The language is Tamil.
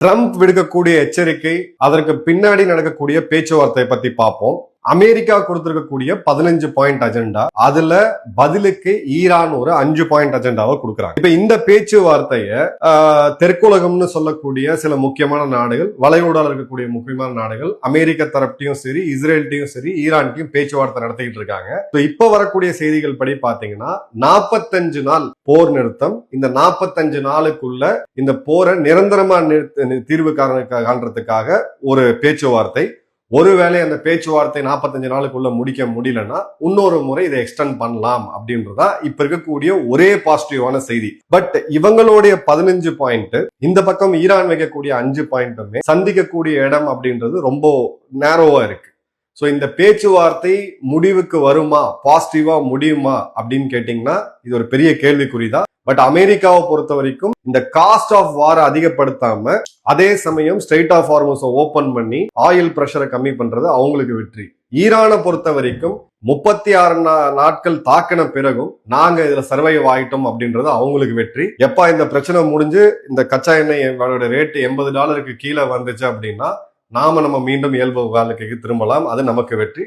ட்ரம்ப் விடுக்கக்கூடிய எச்சரிக்கை, அதற்கு பின்னாடி நடக்கக்கூடிய பேச்சுவார்த்தை பத்தி பார்ப்போம். அமெரிக்கா கொடுத்திருக்கக்கூடிய 15 பாயிண்ட் அஜெண்டா, அதுல பதிலுக்கு ஈரான் ஒரு 5 பாயிண்ட் அஜெண்டாவை கொடுக்கறாங்க. இப்ப இந்த பேச்சுவார்த்தைய தெற்குலகம்னு சொல்லக்கூடிய சில முக்கியமான நாடுகள், வளைகுடால இருக்கக்கூடிய முக்கியமான நாடுகள், அமெரிக்க தரப்பையும் சரி, இஸ்ரேல்ட்டையும் சரி, ஈரான்ட்டையும் பேச்சுவார்த்தை நடத்திக்கிட்டு இருக்காங்க. இப்ப வரக்கூடிய செய்திகள் படி பாத்தீங்கன்னா 45 நாள் போர் நிறுத்தம், இந்த 45 நாளுக்குள்ள இந்த போரை நிரந்தரமா தீர்வு காண்றதுக்காக ஒரு பேச்சுவார்த்தை. ஒருவேளை அந்த பேச்சுவார்த்தை 45 நாளுக்குள்ள முடிக்க முடியலன்னா இன்னொரு முறை இதை எக்ஸ்டெண்ட் பண்ணலாம் அப்படின்றதா இப்ப இருக்கக்கூடிய ஒரே பாசிட்டிவான செய்தி. பட் இவங்களுடைய 15 பாயிண்ட், இந்த பக்கம் ஈரான் வைக்கக்கூடிய 5 பாயிண்ட்டுமே சந்திக்கக்கூடிய இடம் அப்படின்றது ரொம்ப நேரோவா இருக்கு. சோ இந்த பேச்சுவார்த்தை முடிவுக்கு வருமா, பாசிட்டிவா முடியுமா அப்படின்னு கேட்டீங்கன்னா இது ஒரு பெரிய கேள்விக்குறிதான். பட் அமெரிக்காவை பொறுத்த வரைக்கும் இந்த காஸ்ட் ஆஃப் வார அதிகப்படுத்தாம அதே சமயம் ஸ்ட்ரெயிட் ஆஃப் ஹார்மோஸை ஓபன் பண்ணி ஆயில் பிரஷரை கம்மி பண்றது அவங்களுக்கு வெற்றி. ஈரானை பொறுத்த வரைக்கும் 36 நாட்கள் தாக்கின பிறகும் நாங்க இதுல சர்வைவ் ஆயிட்டோம் அப்படின்றது அவங்களுக்கு வெற்றி. எப்ப இந்த பிரச்சனை முடிஞ்சு இந்த கச்சா எண்ணெய் ரேட் $80 கீழே வந்துச்சு அப்படின்னா நாம மீண்டும் இயல்பு வாழ்க்கைக்கு திரும்பலாம், அது நமக்கு வெற்றி.